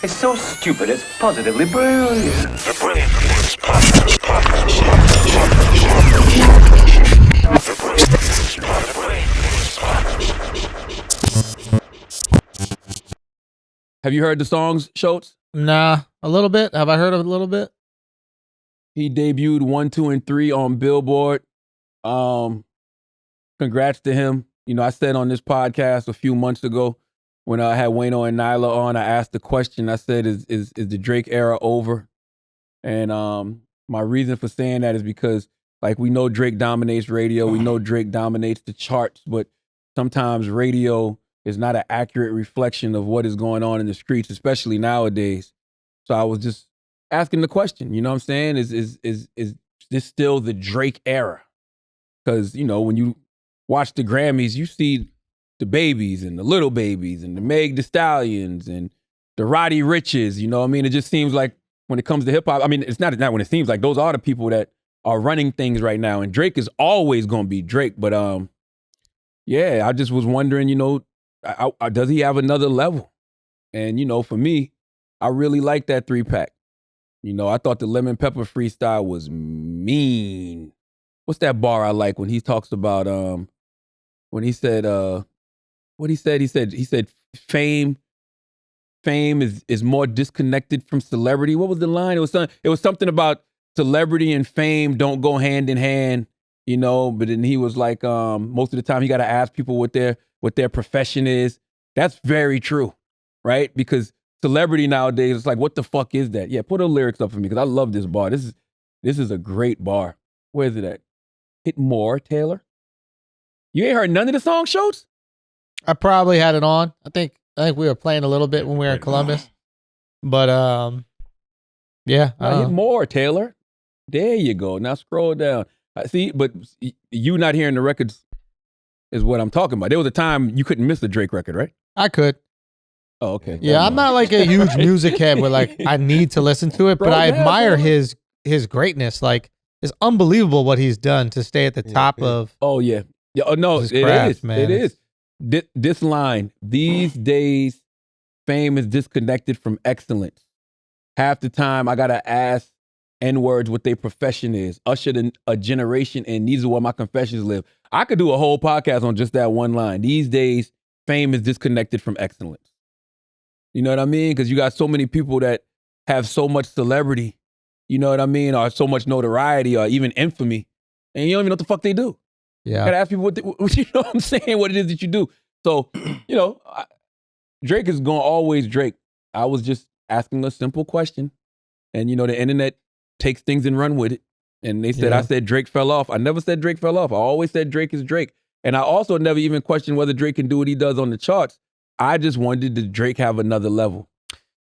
It's so stupid, it's positively brilliant. The Brilliant Idiots podcast. Have you heard the songs, Schulz? Nah, a little bit. Have I heard of a little bit? He debuted 1, 2, and 3 on Billboard. Congrats to him. You know, I said on this podcast a few months ago when I had Wayno and Nyla on, I asked the question. I said, "Is the Drake era over?" And my reason for saying that is because, like, we know Drake dominates radio, we know Drake dominates the charts, but sometimes radio is not an accurate reflection of what is going on in the streets, especially nowadays. So I was just asking the question. You know what I'm saying? Is this still the Drake era? Because, you know, when you watch the Grammys, you see the babies and the little babies and the Meg Thee Stallions and the Roddy Riches. You know what I mean? It just seems like when it comes to hip hop, I mean, it's not when it seems like, those are the people that are running things right now. And Drake is always going to be Drake. But yeah, I just was wondering, you know, does he have another level? And, you know, for me, I really like that 3-pack. You know, I thought the Lemon Pepper freestyle was mean. What's that bar I like when he talks about when he said what he said? He said fame is more disconnected from celebrity. What was the line? It was something about celebrity and fame don't go hand in hand, you know, but then he was like most of the time he got to ask people what their profession is. That's very true, right? Because celebrity nowadays, it's like, what the fuck is that? Yeah, put the lyrics up for me because I love this bar. This is a great bar. Where is it at? Hit more, Taylor. You ain't heard none of the song, Schulz? I probably had it on. I think we were playing a little bit when we were in Columbus. But yeah. Hit more, Taylor. There you go. Now scroll down. See, but you not hearing the records is what I'm talking about. There was a time you couldn't miss the Drake record, right? I could. Oh, okay. Yeah, I'm not like a huge music head where like I need to listen to it, but I admire his greatness. Like, it's unbelievable what he's done to stay at the top of. Oh yeah. Yeah. Oh no, it craft, is. man. It is. This line, these days, fame is disconnected from excellence. Half the time, I gotta ask N-words what their profession is. Ushered a generation in. These are where my confessions live. I could do a whole podcast on just that one line. These days, fame is disconnected from excellence. You know what I mean? Because you got so many people that have so much celebrity, you know what I mean, or so much notoriety or even infamy, and you don't even know what the fuck they do. Yeah. You gotta ask people what you know what I'm saying, what it is that you do. So, you know, Drake is going to always Drake. I was just asking a simple question. And, you know, the internet takes things and run with it. And they said, I said Drake fell off. I never said Drake fell off. I always said Drake is Drake. And I also never even questioned whether Drake can do what he does on the charts. I just wanted to Drake have another level.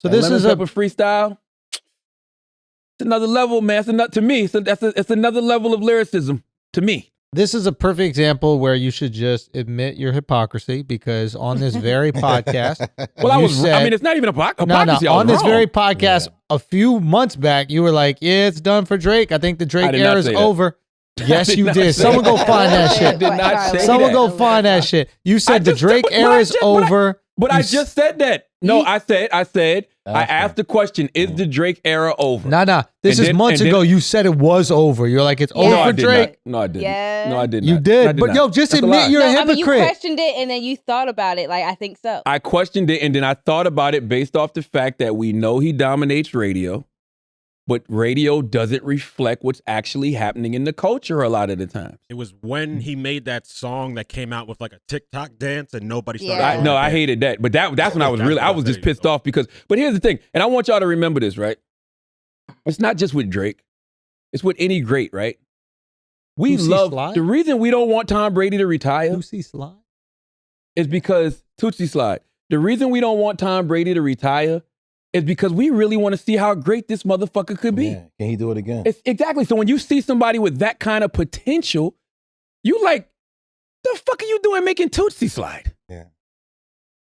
So and this is a freestyle. It's another level, man. To me, it's another level of lyricism to me. This is a perfect example where you should just admit your hypocrisy, because on this very podcast, it's not even a hypocrisy. On this very podcast, a few months back, you were like, yeah, it's done for Drake. I think the Drake era is over. Yes, you did. Someone go find that shit. I did not say Someone that. go find that shit. You said the Drake era is over. But I just said that. No, I said, I asked the question, is the Drake era over? Nah. This is months ago. You said it was over. You're like, it's over for Drake. No, I didn't. Yeah. No, I didn't. You did. But yo, just admit you're a hypocrite. I mean, you questioned it and then you thought about it. Like, I think so. I questioned it and then I thought about it based off the fact that we know he dominates radio, but radio doesn't reflect what's actually happening in the culture a lot of the time. It was when he made that song that came out with like a TikTok dance and nobody started. Yeah. I hated that. But that's when I was just pissed off because, but here's the thing, and I want y'all to remember this, right? It's not just with Drake. It's with any great, right? The reason we don't want Tom Brady to retire is because Tootsie Slide. The reason we don't want Tom Brady to retire is because we really want to see how great this motherfucker could be. Man, can he do it again? Exactly. So when you see somebody with that kind of potential, you like, the fuck are you doing making Tootsie Slide? Yeah.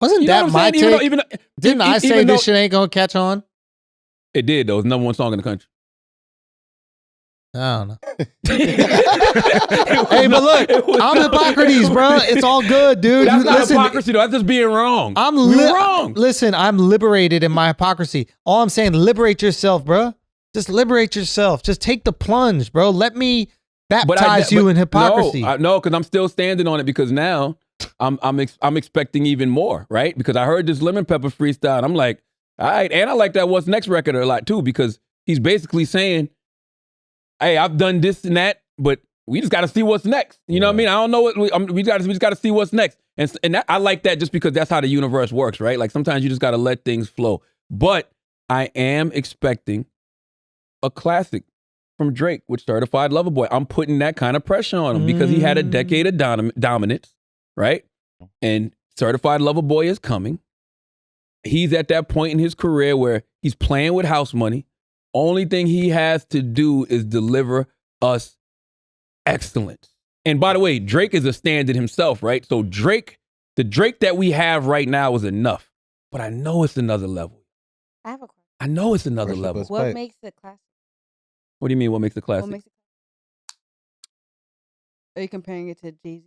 Wasn't that my take? Didn't I say this shit ain't gonna catch on? It did, though. It's the #1 song in the country. I don't know. Hey, but look, I'm Hippocrates, bro. It's all good, dude. That's not listen, hypocrisy, though. That's just being wrong. You're wrong. Listen, I'm liberated in my hypocrisy. All I'm saying, liberate yourself, bro. Just liberate yourself. Just take the plunge, bro. Let me baptize you in hypocrisy. No, because I'm still standing on it because now I'm expecting even more, right? Because I heard this Lemon Pepper freestyle and I'm like, all right, and I like that What's Next record a lot too because he's basically saying, hey, I've done this and that, but we just got to see what's next. You know what I mean? I don't know what we just got to see what's next. And that, I like that just because that's how the universe works, right? Like sometimes you just got to let things flow. But I am expecting a classic from Drake with Certified Lover Boy. I'm putting that kind of pressure on him because he had a decade of dominance, right? And Certified Lover Boy is coming. He's at that point in his career where he's playing with house money. Only thing he has to do is deliver us excellence. And by the way, Drake is a standard himself, right? So the Drake that we have right now is enough. But I know it's another level. I have a question. I know it's another level. What makes it classic? What do you mean, what makes it classic? Are you comparing it to Jay-Z?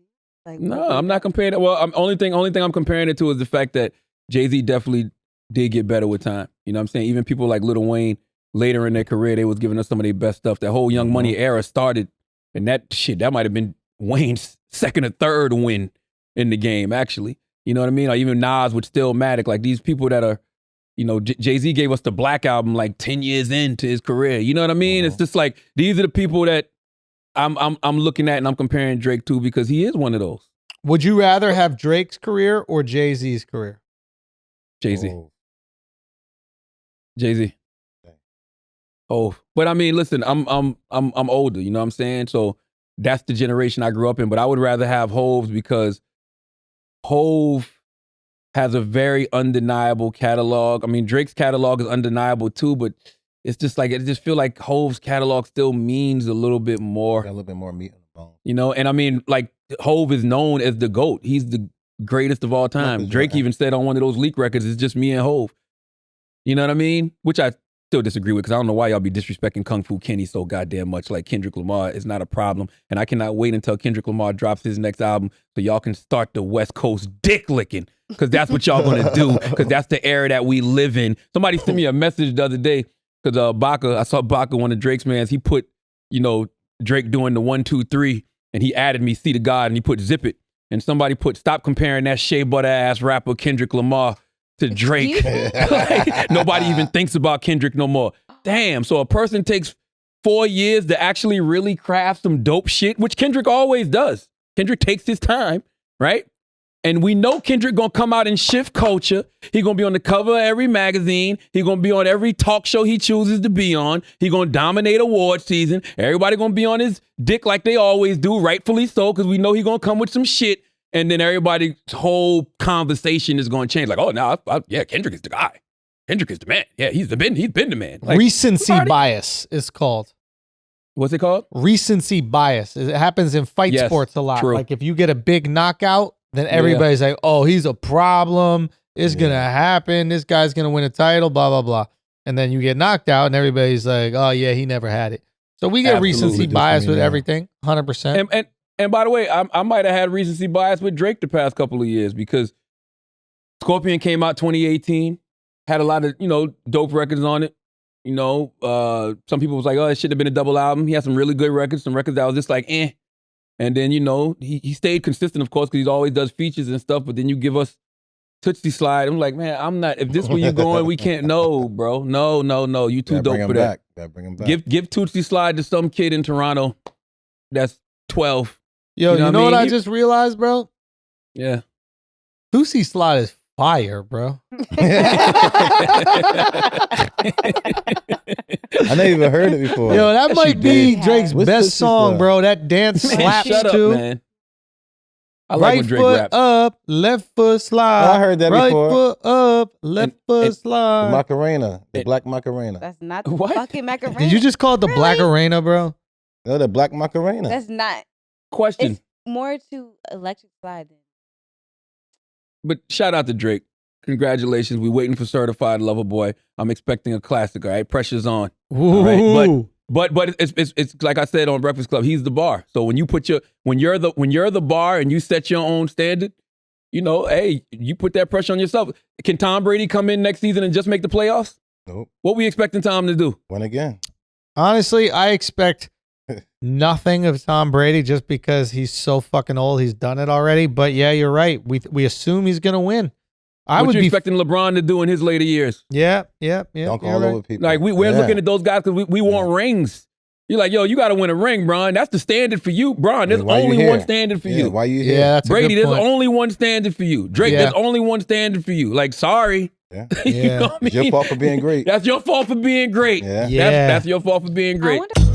Like, no, I'm not comparing it. Well, only thing I'm comparing it to is the fact that Jay-Z definitely did get better with time. You know what I'm saying? Even people like Lil Wayne, later in their career, they was giving us some of their best stuff. That whole Young Money era started, and that might have been Wayne's second or third win in the game, actually. You know what I mean? Or even Nas with Stillmatic. Like these people that are, you know, Jay-Z gave us the Black Album like 10 years into his career. You know what I mean? It's just like, these are the people that I'm looking at and I'm comparing Drake to because he is one of those. Would you rather have Drake's career or Jay-Z's career? Jay-Z. Jay-Z. Oh, but I mean, listen, I'm older, you know what I'm saying? So that's the generation I grew up in, but I would rather have Hove's because Hove has a very undeniable catalog. I mean, Drake's catalog is undeniable too, but it's just like, it just feel like Hove's catalog still means a little bit more. Got a little bit more meat on the bone. You know, and I mean, like Hove is known as the GOAT. He's the greatest of all time. Drake even said on one of those leak records, it's just me and Hove. You know what I mean? Which I still disagree with because I don't know why y'all be disrespecting Kung Fu Kenny so goddamn much. Like Kendrick Lamar is not a problem. And I cannot wait until Kendrick Lamar drops his next album so y'all can start the West Coast dick licking because that's what y'all gonna do because that's the era that we live in. Somebody sent me a message the other day because I saw Baca, one of Drake's mans, he put, you know, Drake doing the 1, 2, 3 and he added me See the God and he put Zip It. And somebody put, stop comparing that shea butter ass rapper Kendrick Lamar to Drake. Like, nobody even thinks about Kendrick no more. Damn, so a person takes 4 years to actually really craft some dope shit, which Kendrick always does. Kendrick takes his time, right? And we know Kendrick gonna come out and shift culture. He gonna be on the cover of every magazine. He gonna be on every talk show he chooses to be on. He gonna dominate award season. Everybody gonna be on his dick like they always do, rightfully so, because we know he gonna come with some shit. And then everybody's whole conversation is gonna change. Like, oh, now, yeah, Kendrick is the guy. Kendrick is the man. Yeah, he's been the man. Like, recency bias is called. What's it called? Recency bias. It happens in fight sports a lot. True. Like if you get a big knockout, then everybody's like, oh, he's a problem. It's going to happen. This guy's going to win a title, blah, blah, blah. And then you get knocked out and everybody's like, oh, yeah, he never had it. So we get recency bias with everything, 100%. And by the way, I might have had recency bias with Drake the past couple of years because Scorpion came out 2018, had a lot of, you know, dope records on it. You know, some people was like, oh, it should have been a double album. He had some really good records, some records that was just like, eh. And then, you know, he stayed consistent, of course, because he always does features and stuff. But then you give us Tootsie Slide. I'm like, man, I'm not. If this where you going, we can't. No, bro. No. You too dope for that. Gotta bring him back. Give Tootsie Slide to some kid in Toronto that's 12. Yo, you know what I just realized, bro? Yeah. Tootsie Slide is fire, bro. I never even heard it before. Yo, that might be Drake's best song, bro. That dance slaps too. Man. I like when Drake foot raps. up, left foot slide. Oh, I heard that before. Right foot up, left foot slide. The Macarena, the Black Macarena. That's not the What? fucking Macarena. Did you just call it the Black Arena, bro? No, the Black Macarena. That's not. Question. It's more to Electric Slide than. But shout out to Drake. Congratulations. We waiting for Certified Lover Boy. I'm expecting a classic, all right? Pressure's on. Ooh, all right? But it's like I said on Breakfast Club, he's the bar. So when you're the bar and you set your own standard, you know, hey, you put that pressure on yourself. Can Tom Brady come in next season and just make the playoffs? Nope. What we expecting Tom to do? Win again. Honestly, I expect nothing of Tom Brady just because he's so fucking old. He's done it already. But yeah, you're right. We assume he's gonna win. What you expecting LeBron to do in his later years? Yeah. Don't call over people. Like we're looking at those guys because we want rings. You're like, yo, you got to win a ring, Bron. That's the standard for you, Bron. There's only one standard for you. Why you here? Yeah, that's Brady, a good there's point. only one standard for you. Drake, there's only one standard for you. Like, sorry. Yeah. You know what I It's your mean? fault for being great. That's your fault for being great. Yeah. Yeah. That's your fault for being I great. wonder